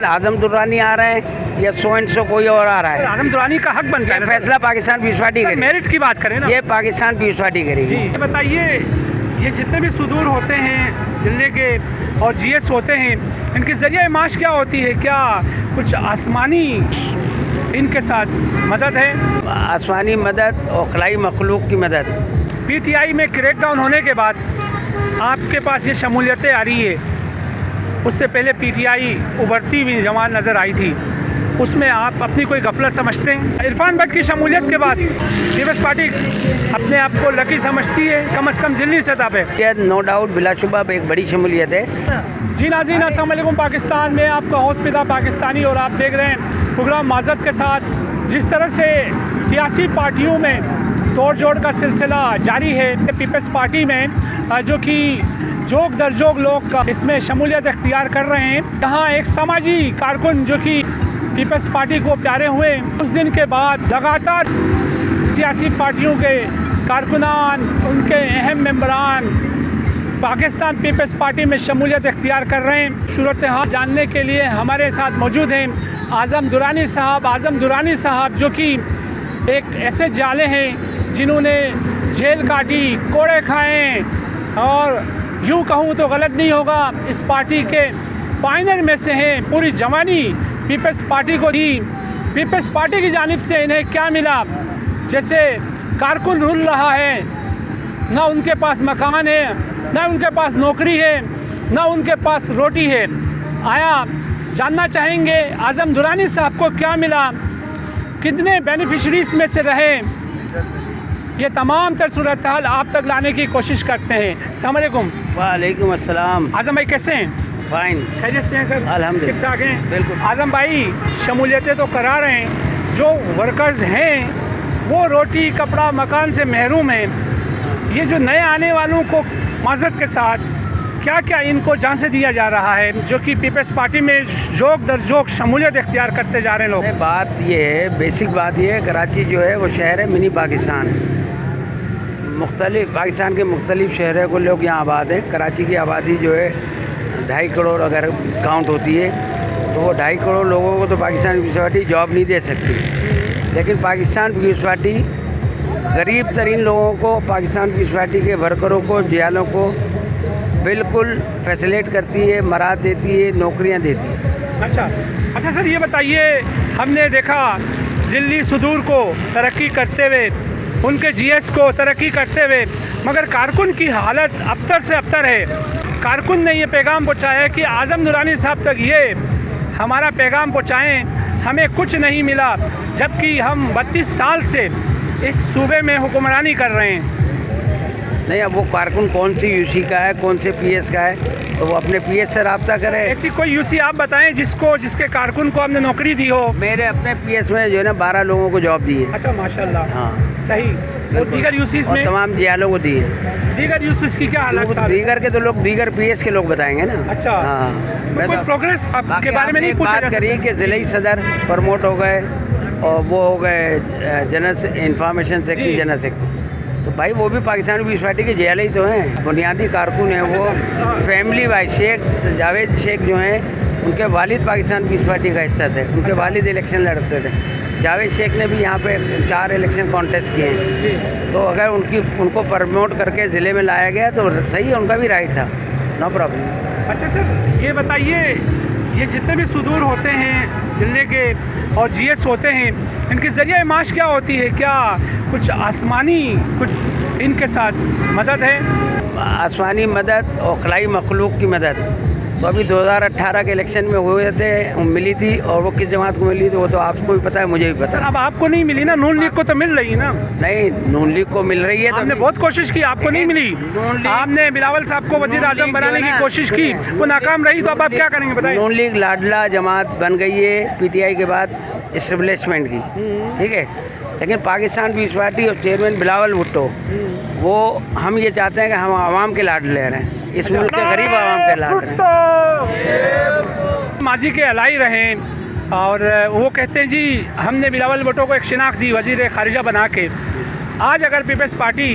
आजम दुरानी आ रहे हैं या सो एंड सो कोई और आ रहा है। आजम दुरानी का हक बनता है। फैसला पाकिस्तान पीस पार्टी करेगी। मेरिट की बात करें ना, ये पाकिस्तान पीस पार्टी करेगी। बताइए, ये जितने भी सुदूर होते हैं जिले के और जीएस होते हैं, इनकी जरिया माश क्या होती है? क्या कुछ आसमानी इनके साथ मदद है? आसमानी मदद और खलाई मखलूक की मदद। पीटीआई में क्रैकडाउन होने के बाद आपके पास ये शमूलियतें आ रही है। उससे पहले पीटीआई उभरती हुई जमात नज़र आई थी, उसमें आप अपनी कोई गफलत समझते हैं? इरफान भट्ट की शमूलियत के बाद पीपल्स पार्टी अपने आप को लकी समझती है, कम से कम जिली सतह पे? ये नो डाउट बिलाशुबा एक बड़ी शमूलियत है। जी नाज़रीन, अस्सलाम वालेकुम। पाकिस्तान में आपका होस्ट फिदा पाकिस्तानी और आप देख रहे हैं प्रोग्राम माज़त के साथ। जिस तरह से सियासी पार्टियों में तोड़ जोड़ का सिलसिला जारी है, पीपल्स पार्टी में जो कि जोग दर जोग लोग इसमें शमूलियत इख्तियार कर रहे हैं। यहाँ एक समाजी कारकुन जो कि पीपल्स पार्टी को प्यारे हुए, उस दिन के बाद लगातार सियासी पार्टियों के कारकुनान, उनके अहम मेंबरान पाकिस्तान पीपल्स पार्टी में शमूलियत इख्तियार कर रहे हैं। सूरत हाल जानने के लिए हमारे साथ मौजूद हैं आज़म दुरानी साहब। आज़म दुरानी साहब जो कि एक ऐसे जाले हैं जिन्होंने जेल काटी, कोड़े खाए और यूँ कहूँ तो गलत नहीं होगा, इस पार्टी के पायनियर में से हैं। पूरी जवानी पीपल्स पार्टी को दी। पीपल्स पार्टी की जानिब से इन्हें क्या मिला? जैसे कारकुन रुल रहा है, ना उनके पास मकान है, ना उनके पास नौकरी है, ना उनके पास रोटी है। आया जानना चाहेंगे आज़म दुरानी साहब को क्या मिला, कितने बेनिफिशरीज में से रहे। ये तमाम तर सूरत हाल आप तक लाने की कोशिश करते हैं। अस्सलाम वालेकुम। वालेकुम अस्सलाम। आज़म भाई कैसे हैं? फाइन, खैरियत से हैं सर? अल्हम्दुलिल्लाह, ठीक ठाक हैं। बिल्कुल। आज़म भाई, शमूलियतें तो करा रहे हैं, जो वर्कर्स हैं वो रोटी कपड़ा मकान से महरूम हैं। ये जो नए आने वालों को माज़रत के साथ क्या क्या इनको जान से दिया जा रहा है, जो कि पीपल्स पार्टी में जोग दर जोग शमूलियत इख्तियार करते जा रहे हैं लोग? बात ये है, बेसिक बात ये है, कराची जो है वो शहर है मिनी पाकिस्तान। मुख्तलिफ पाकिस्तान के मुख्तलिफ शहरों को लोग यहाँ आबाद हैं। कराची की आबादी जो है 2.5 करोड़ अगर काउंट होती है, तो वो 2.5 करोड़ लोगों को तो पाकिस्तान पीपल्स पार्टी जॉब नहीं दे सकती। लेकिन पाकिस्तान पीपल्स पार्टी गरीब तरीन लोगों को, पाकिस्तान पीपल्स पार्टी के वर्करों को, जियालों को बिल्कुल फैसिलेट करती है, मराद देती है, नौकरियां देती है। अच्छा सर, ये बताइए, हमने देखा दिल्ली सुदूर को तरक्की करते हुए, उनके जीएस को तरक्की करते हुए, मगर कारकुन की हालत अबतर से अबतर है। कारकुन ने ये पैगाम पहुँचाया कि आज़म दुरानी साहब तक ये हमारा पैगाम पहुँचाएँ, हमें कुछ नहीं मिला, जबकि हम 32 साल से इस सूबे में हुक्मरानी कर रहे हैं। नहीं, अब वो कारकुन कौन सी यूसी का है, कौन से पीएस का है, तो वो अपने पीएस से रब्ता करे। ऐसी कोई यूसी आप बताएं जिसके कारकुन को हमने नौकरी दी हो। मेरे अपने पीएस में जो है ना 12 लोगों को जॉब दी है। अच्छा, माशाल्लाह। हाँ, सही। और दीगर यूसीज में तमाम जियालों को दी है। दीगर यूसीज की क्या हालत है? दीगर के तो लोग दीगर पीएस के लोग बताएंगे ना। अच्छा, हाँ, तो कोई प्रोग्रेस के बारे में नहीं पूछा बात करी कि ज़िले सदर प्रमोट हो गए और वो हो गए general information secretary, general secretary. तो भाई वो भी पाकिस्तान पीपल्स पार्टी के जेल ही तो हैं, बुनियादी कारकुन हैं वो। फैमिली वाइज शेख जावेद शेख जो हैं, उनके वालिद पाकिस्तान पीपल्स पार्टी का हिस्सा थे। उनके वालिद इलेक्शन लड़ते थे। जावेद शेख ने भी यहाँ पे 4 इलेक्शन कॉन्टेस्ट किए हैं। तो अगर उनको प्रमोट करके ज़िले में लाया गया तो सही है, उनका भी राइट था, नो प्रॉब्लम। अच्छा सर, ये बताइए, ये जितने भी सुदूर होते हैं ज़िले के और जीएस होते हैं, इनकी ज़रिया माश क्या होती है? क्या कुछ आसमानी कुछ इनके साथ मदद है? आसमानी मदद और खलाई मखलूक की मदद तो अभी 2018 के इलेक्शन में हुए थे, मिली थी। और वो किस जमात को मिली थी वो तो आपको भी पता है, मुझे भी पता है। अब आपको नहीं मिली ना, नून लीग को तो मिल रही है ना? नहीं, नून लीग को मिल रही है। आपने बहुत कोशिश की, आपको नहीं मिली। आपने बिलावल साहब को वज़ीर आज़म बनाने की कोशिश की, वो नाकाम रही, तो अब आप क्या करेंगे बताइए? नून लीग लाडला जमात बन गई है पीटीआई के बाद इस्टेब्लिशमेंट की, ठीक है। लेकिन पाकिस्तान पीपल्स पार्टी और चेयरमैन बिलावल भुट्टो, वो हम ये चाहते हैं कि हम आवाम के लाड ले रहे हैं, इस मुल्क के गरीब आवाम के लाड रहे हैं। माजी के अलाई रहे और वो कहते हैं जी हमने बिलावल भुट्टो को एक शिनाख्त दी वज़ीर ख़ारिजा बना के। आज अगर पीपल्स पार्टी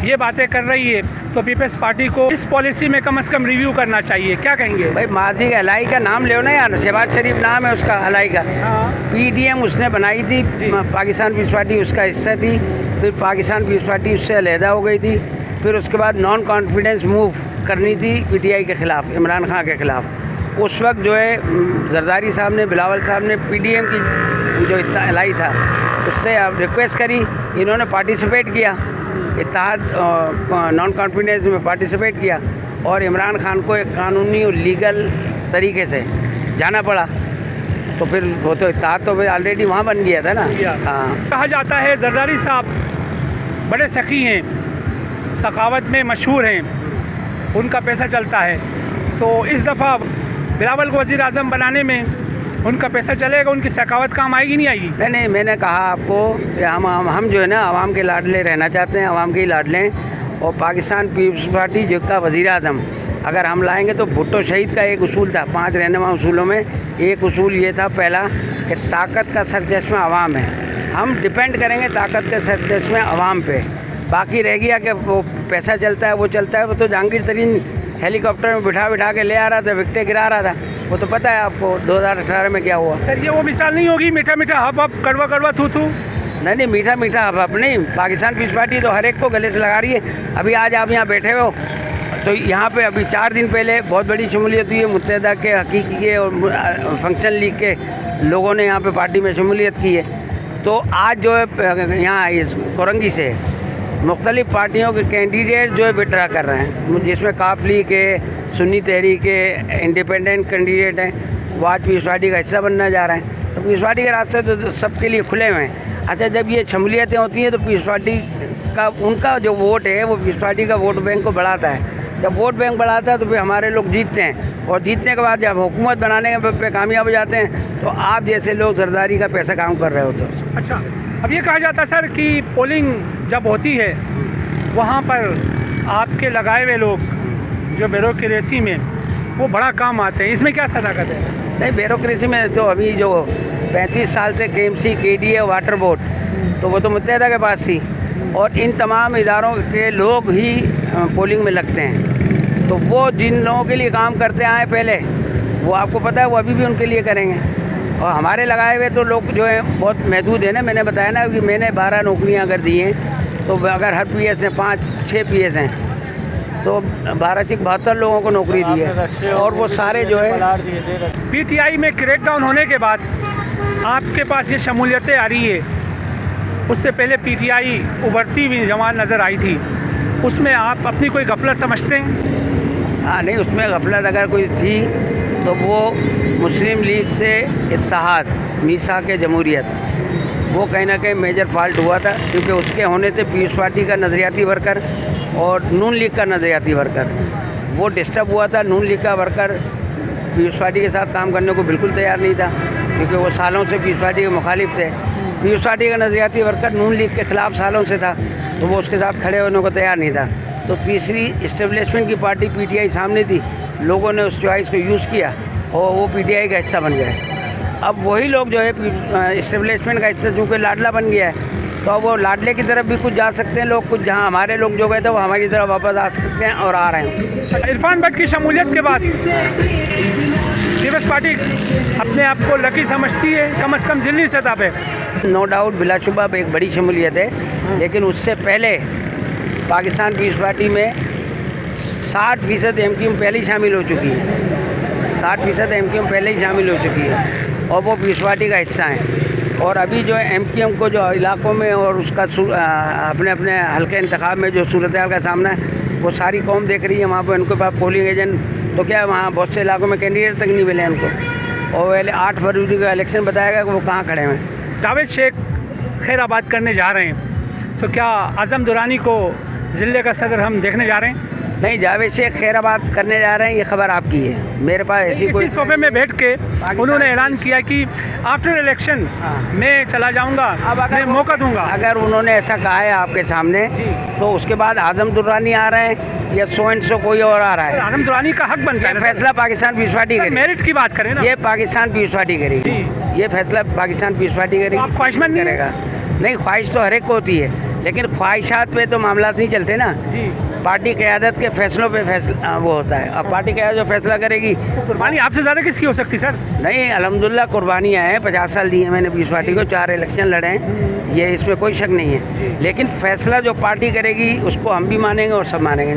ये बातें कर रही है, तो पीपल्स पार्टी को इस पॉलिसी में कम से कम रिव्यू करना चाहिए, क्या कहेंगे? भाई माजी अलाई का नाम लो ना यार, शहबाज शरीफ नाम है उसका, अलाई का। PDM उसने बनाई थी, पाकिस्तान पीपल्स पार्टी उसका हिस्सा थी, फिर पाकिस्तान पीपल्स पार्टी उससे अलहदा हो गई थी, फिर उसके बाद नॉन कॉन्फिडेंस मूव करनी थी PTI के ख़िलाफ़, इमरान खान के ख़िलाफ़। उस वक्त जो है जरदारी साहब ने, बिलावल साहब ने PDM की जो अलाई था उससे रिक्वेस्ट करी, इन्होंने पार्टिसिपेट किया, इत्तेहाद नॉन कॉन्फिडेंस में पार्टिसिपेट किया, और इमरान खान को एक कानूनी और लीगल तरीके से जाना पड़ा। तो फिर वो तो इत्तेहाद तो ऑलरेडी वहाँ बन गया था ना। हाँ, कहा जाता है जरदारी साहब बड़े सखी हैं, सखावत में मशहूर हैं, उनका पैसा चलता है, तो इस दफ़ा बिलावल को वज़ीर आज़म बनाने में उनका पैसा चलेगा, उनकी सखावत काम आएगी नहीं आएगी? नहीं, मैंने कहा आपको कि हम जो है ना आवाम के लाडले रहना चाहते हैं, आवाम के ही लाडले हैं। और पाकिस्तान पीपल्स पार्टी जो का वज़ीर आज़म अगर हम लाएंगे तो भुट्टो शहीद का एक उसूल था, 5 रहनुमा उसूलों में एक उसूल ये था पहला कि ताकत का सरचश्मा आवाम है, हम डिपेंड करेंगे ताकत के सरचश्मे आवाम पे। बाकी रह गया कि वो पैसा चलता है, वो चलता है, वो तो जहांगीर तरीन हेलीकॉप्टर में बिठा के ले आ रहा था, विकटें गिरा रहा था, वो तो पता है आपको 2018 में क्या हुआ। सर ये वो मिसाल नहीं होगी मीठा मीठा हप हप कड़वा कड़वा थू थू? नहीं, मीठा मीठा हप हप नहीं, पाकिस्तान पीपल्स पार्टी तो हर एक को गले से लगा रही है। अभी आज आप यहाँ बैठे हो तो यहाँ पे अभी 4 दिन पहले बहुत बड़ी शमूलियत हुई है, मुत्तहिदा के, हकीकी के और फंक्शन लीग के लोगों ने यहाँ पे पार्टी में शमूलियत की है। तो आज जो है यहाँ इस कोरंगी से मुख्तलिफ़ पार्टियों के कैंडिडेट जो है विड्रा कर रहे हैं, जिसमें काफ लीग के, सुन्नी तहरीक के, इंडिपेंडेंट कैंडिडेट हैं, वो आज पीपल्स पार्टी का हिस्सा बनना जा रहे हैं। तो पीपल्स पार्टी के रास्ते तो सबके लिए खुले हुए हैं। अच्छा, जब ये शमूलियतें होती हैं तो पीपल्स पार्टी का उनका जो वोट है वो पीपल्स पार्टी का वोट बैंक को बढ़ाता है। जब वोट बैंक बढ़ाता है तो फिर हमारे लोग जीतते हैं, और जीतने के बाद जब हुकूमत बनाने पे कामयाब हो जाते हैं तो आप जैसे लोग जरदारी का पैसा काम कर रहे होते हैं। अच्छा, अब ये कहा जाता है सर कि पोलिंग जब होती है वहाँ पर आपके लगाए हुए लोग जो ब्यूरोक्रेसी में वो बड़ा काम आते हैं, इसमें क्या सदाकत है? नहीं, ब्यूरोक्रेसी में तो अभी जो 35 साल से KMC, KDA, वाटर बोर्ड, तो वो तो मुत्तहिदा के पास थी, और इन तमाम इदारों के लोग ही पोलिंग में लगते हैं। तो वो जिन लोगों के लिए काम करते आए पहले, वो आपको पता है वो अभी भी उनके लिए करेंगे। और हमारे लगाए हुए तो लोग जो हैं बहुत महदूद है ना, मैंने बताया ना कि मैंने 12 नौकरियां अगर दी हैं, तो अगर हर PS ने 5-6 PS हैं तो 12-72 लोगों को नौकरी दी है, और वो सारे जो है PTI में क्रैकडाउन होने के बाद आपके पास ये शमूलियतें आ रही है, उससे पहले PTI उभरती हुई जमात नज़र आई थी, उसमें आप अपनी कोई गफलत समझते हैं? हाँ, नहीं, उसमें गफलत अगर कोई थी तो वो मुस्लिम लीग से इत्तेहाद, मीसाक जमहूरियत, वो कहीं ना कहीं मेजर फॉल्ट हुआ था, क्योंकि उसके होने से पीपल्स पार्टी का नज़रियाती वर्कर और नून लीग का नज़रियाती वर्कर वो डिस्टर्ब हुआ था। नून लीग का वर्कर पीपल्स पार्टी के साथ काम करने को बिल्कुल तैयार नहीं था, क्योंकि वो सालों से पीपल्स पार्टी के मुखालिफ थे। पीपल्स पार्टी का नज़रियाती वर्कर नून लीग के ख़िलाफ़ सालों से था, तो वो उसके साथ खड़े होने को तैयार नहीं था। तो तीसरी इस्टेब्लिशमेंट की पार्टी PTI सामने थी, लोगों ने उस चॉइस को यूज़ किया और वो PTI का हिस्सा बन गया। अब वही लोग जो है इस्टेब्लिशमेंट का हिस्सा चूँकि लाडला बन गया है, तो अब वो लाडले की तरफ भी कुछ जा सकते हैं लोग, कुछ जहाँ हमारे लोग जो गए थे वो हमारी तरफ वापस आ सकते हैं और आ रहे हैं। इरफान भट्ट की शमूलियत के बाद पीपल्स पार्टी अपने आप को लकी समझती है, कम से कम ज़िली सतह पे? नो डाउट, बिलाशुबा एक बड़ी शमूलियत है, लेकिन उससे पहले पाकिस्तान पीपल्स पार्टी में 60% MQM पहले ही शामिल हो चुकी है, 60% MQM पहले ही शामिल हो चुकी है, और वो पीपल्स पार्टी का हिस्सा है। और अभी जो है MQM को जो इलाकों में और उसका अपने अपने हल्के इंतखाब में जो सूरत हाल का सामना है वो सारी कौम देख रही है। वहाँ पर उनके पास पोलिंग एजेंट तो क्या, वहाँ बहुत से इलाकों में कैंडिडेट तक नहीं मिले उनको, और पहले 8 फरवरी का इलेक्शन बताएगा कि वो कहाँ खड़े हैं। जावेद शेख खैराबाद करने जा रहे हैं, तो क्या आज़म दुरानी को ज़िले का सदर हम देखने जा रहे हैं? नहीं, जावेद शेख खैराबाद करने जा रहे हैं, ये खबर आपकी है, मेरे पास ऐसी कोई। इसी सोफे में बैठ के उन्होंने ऐलान किया कि आफ्टर इलेक्शन मैं चला जाऊंगा, मैं मौका दूंगा। अगर उन्होंने ऐसा कहा है आपके सामने, तो उसके बाद आज़म दुरानी आ रहे हैं या सो एंड सो कोई और आ रहा है? आज़म दुरानी का हक बनता है। फैसला पाकिस्तान पीपल्स पार्टी करेगी। मेरिट की बात करें ना, ये पाकिस्तान पीपल्स पार्टी करेगी, ये फैसला पाकिस्तान पीपल्स पार्टी करेगी। आप ख्वाहिशमंद करेगा? नहीं, ख्वाहिश तो हर एक को होती है, लेकिन ख्वाहिशात पे तो मामला नहीं चलते ना। जी, पार्टी क़यादत के फैसलों पे फैसला वो होता है। अब पार्टी क़यादत जो फैसला करेगी। कुर्बानी आपसे ज़्यादा किसकी हो सकती सर? नहीं, अल्हम्दुलिल्लाह कुर्बानियाँ हैं। 50 साल दिए मैंने पीस पार्टी को, 4 इलेक्शन लड़े हैं, ये इसमें कोई शक नहीं है। लेकिन फैसला जो पार्टी करेगी उसको हम भी मानेंगे और सब मानेंगे।